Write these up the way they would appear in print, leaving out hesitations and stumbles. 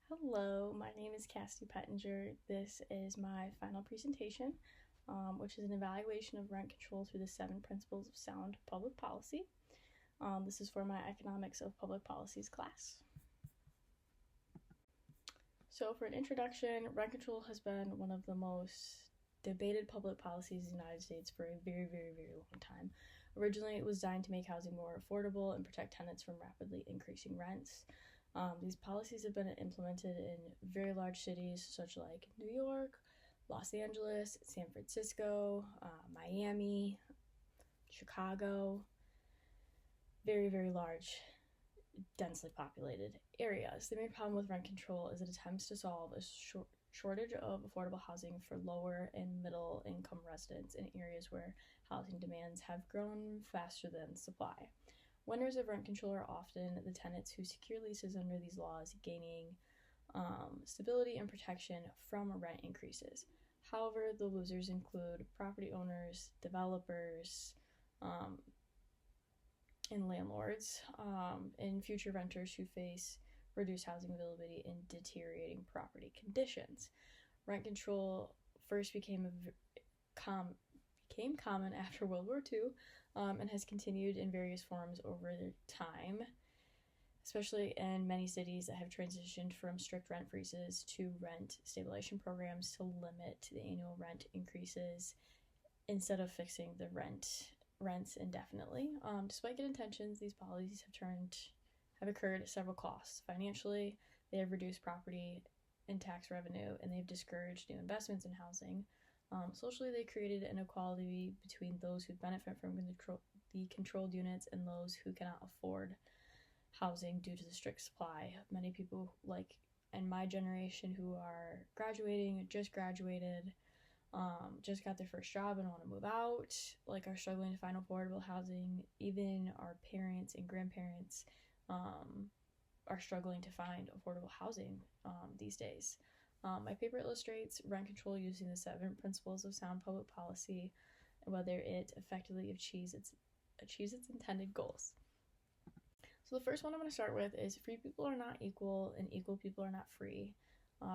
Hello, my name is Cassidy Pettinger. This is my final presentation, which is an evaluation of rent control through the 7 principles of sound public policy. This is for my Economics of Public Policies class. So for an introduction, rent control has been one of the most debated public policies in the United States for a very, very, very long time. Originally, it was designed to make housing more affordable and protect tenants from rapidly increasing rents. These policies have been implemented in very large cities such like New York, Los Angeles, San Francisco, Miami, Chicago, very, very large, densely populated areas. The main problem with rent control is it attempts to solve a shortage of affordable housing for lower and middle income residents in areas where housing demands have grown faster than supply. Winners of rent control are often the tenants who secure leases under these laws, gaining stability and protection from rent increases. However, the losers include property owners, developers, and landlords, and future renters who face reduced housing availability and deteriorating property conditions. Rent control first became common after World War II, and has continued in various forms over time, especially in many cities that have transitioned from strict rent freezes to rent stabilization programs to limit the annual rent increases instead of fixing the rents indefinitely. Despite good intentions, these policies have occurred at several costs. Financially, they have reduced property and tax revenue, and they've discouraged new investments in housing. Socially, they created inequality between those who benefit from the controlled units and those who cannot afford housing due to the strict supply. Many people, like in my generation, who are graduating, just graduated, just got their first job and want to move out, are struggling to find affordable housing. Even our parents and grandparents are struggling to find affordable housing these days. My paper illustrates rent control using the 7 principles of sound public policy and whether it effectively achieves its intended goals. So the first one I'm going to start with is free people are not equal and equal people are not free.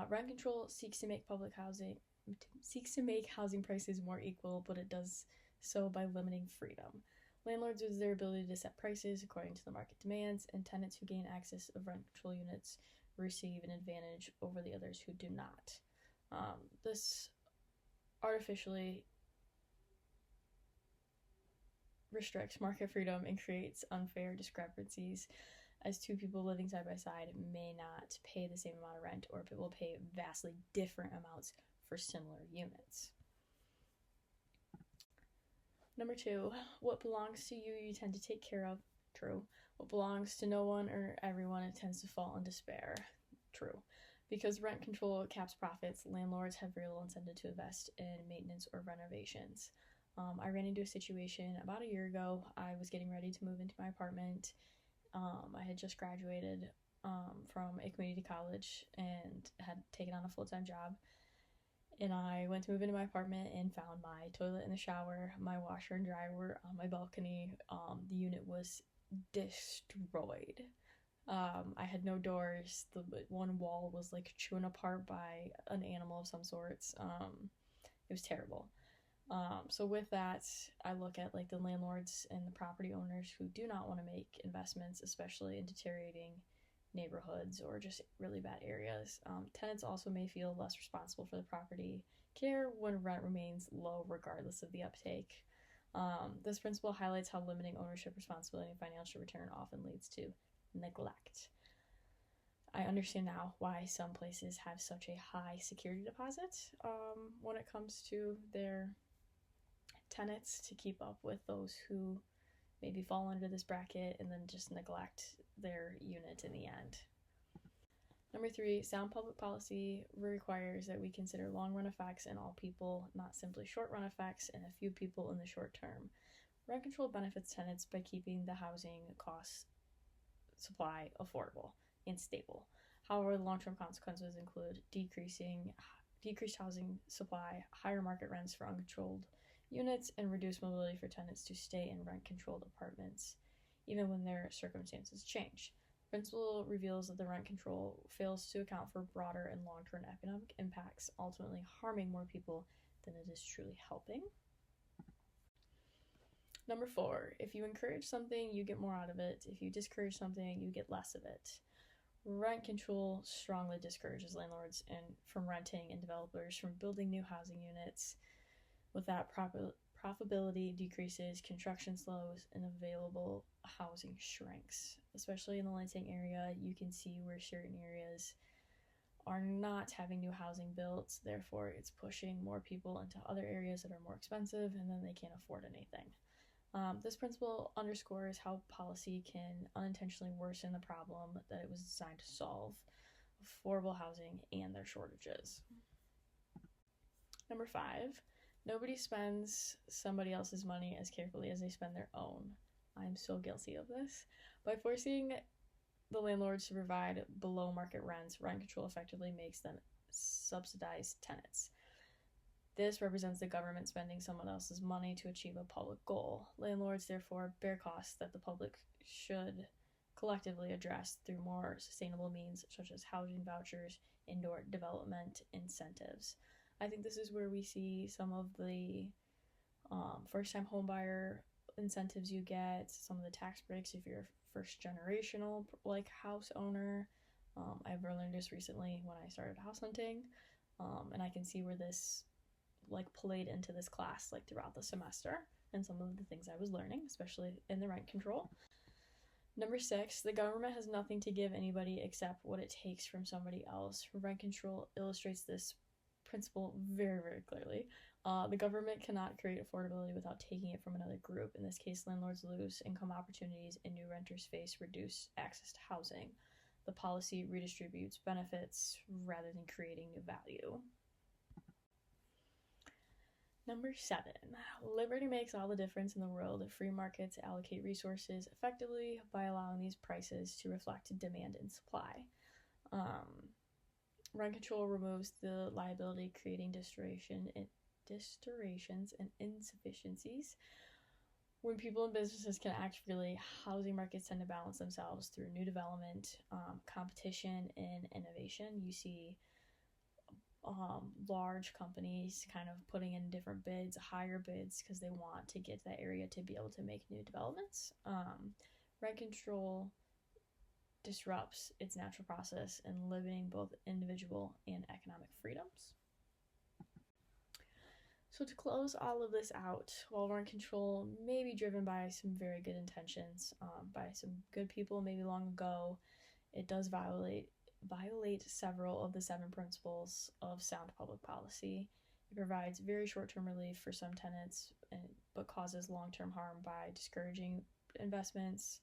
Rent control seeks to make housing prices more equal, but it does so by limiting freedom. Landlords lose their ability to set prices according to the market demands, and tenants who gain access of rent control units receive an advantage over the others who do not. This artificially restricts market freedom and creates unfair discrepancies, as two people living side by side may not pay the same amount of rent, or will pay vastly different amounts for similar units. Number 2, what belongs to you, you tend to take care of. True. What belongs to no one or everyone, it tends to fall in despair. True. Because rent control caps profits, landlords have very little incentive to invest in maintenance or renovations. I ran into a situation about a year ago. I was getting ready to move into my apartment. I had just graduated from a community college and had taken on a full-time job. And I went to move into my apartment and found my toilet in the shower, my washer and dryer were on my balcony. The unit was destroyed. I had no doors. The one wall was chewing apart by an animal of some sorts. It was terrible. So with that, I look at the landlords and the property owners who do not want to make investments, especially in deteriorating neighborhoods or just really bad areas. Tenants also may feel less responsible for the property care when rent remains low regardless of the uptake. This principle highlights how limiting ownership, responsibility, and financial return often leads to neglect. I understand now why some places have such a high security deposit when it comes to their tenants, to keep up with those who maybe fall under this bracket and then just neglect their unit in the end. Number 3, sound public policy requires that we consider long-run effects in all people, not simply short-run effects in a few people in the short term. Rent control benefits tenants by keeping the housing cost supply affordable and stable. However, the long-term consequences include decreased housing supply, higher market rents for uncontrolled units, and reduced mobility for tenants to stay in rent-controlled apartments, even when their circumstances change. Principle reveals that the rent control fails to account for broader and long-term economic impacts, ultimately harming more people than it is truly helping. Number 4, if you encourage something, you get more out of it. If you discourage something, you get less of it. Rent control strongly discourages landlords from renting and developers from building new housing units. With that, profitability decreases, construction slows, and available housing shrinks. Especially in the Lansing area, you can see where certain areas are not having new housing built, therefore it's pushing more people into other areas that are more expensive, and then they can't afford anything. This principle underscores how policy can unintentionally worsen the problem that it was designed to solve: affordable housing and their shortages. Number 5, nobody spends somebody else's money as carefully as they spend their own. I'm so guilty of this. By forcing the landlords to provide below market rents, rent control effectively makes them subsidize tenants. This represents the government spending someone else's money to achieve a public goal. Landlords, therefore, bear costs that the public should collectively address through more sustainable means, such as housing vouchers, indoor development incentives. I think this is where we see some of the first-time homebuyer incentives you get, some of the tax breaks if you're a first-generational house owner. I've learned this recently when I started house hunting, and I can see where this played into this class throughout the semester and some of the things I was learning, especially in the rent control. Number 6, the government has nothing to give anybody except what it takes from somebody else. Rent control illustrates this principle very, very clearly. The government cannot create affordability without taking it from another group. In this case, landlords lose income opportunities and new renters face reduced access to housing. The policy redistributes benefits rather than creating new value. Number 7, liberty makes all the difference in the world. Free markets allocate resources effectively by allowing these prices to reflect demand and supply. Rent control removes the liability, creating distortions and insufficiencies. When people and businesses can act freely, housing markets tend to balance themselves through new development, competition, and innovation. You see large companies kind of putting in different bids, higher bids, because they want to get to that area to be able to make new developments. Rent control disrupts its natural process in limiting both individual and economic freedoms. So to close all of this out, while rent control may be driven by some very good intentions, by some good people maybe long ago, it does violate several of the 7 principles of sound public policy. It provides very short-term relief for some tenants, but causes long-term harm by discouraging investments,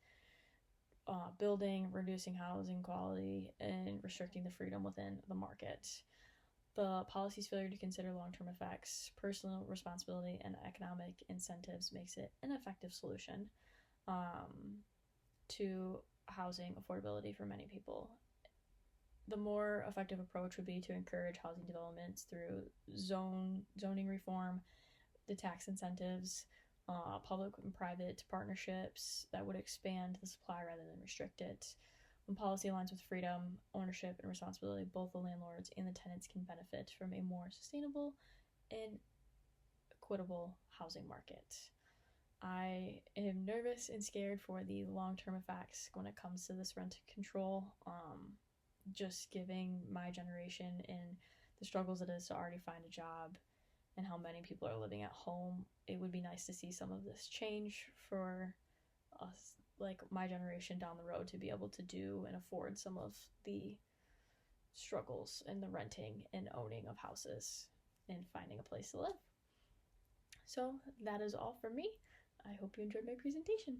building, reducing housing quality, and restricting the freedom within the market. The policy's failure to consider long-term effects, personal responsibility, and economic incentives makes it an effective solution to housing affordability for many people. The more effective approach would be to encourage housing developments through zoning reform, the tax incentives, public and private partnerships that would expand the supply rather than restrict it. When policy aligns with freedom, ownership, and responsibility, both the landlords and the tenants can benefit from a more sustainable and equitable housing market. I am nervous and scared for the long-term effects when it comes to this rent control. Just giving my generation and the struggles it is to already find a job and how many people are living at home, it would be nice to see some of this change for us, my generation down the road, to be able to do and afford some of the struggles in the renting and owning of houses and finding a place to live. So that is all from me. I hope you enjoyed my presentation.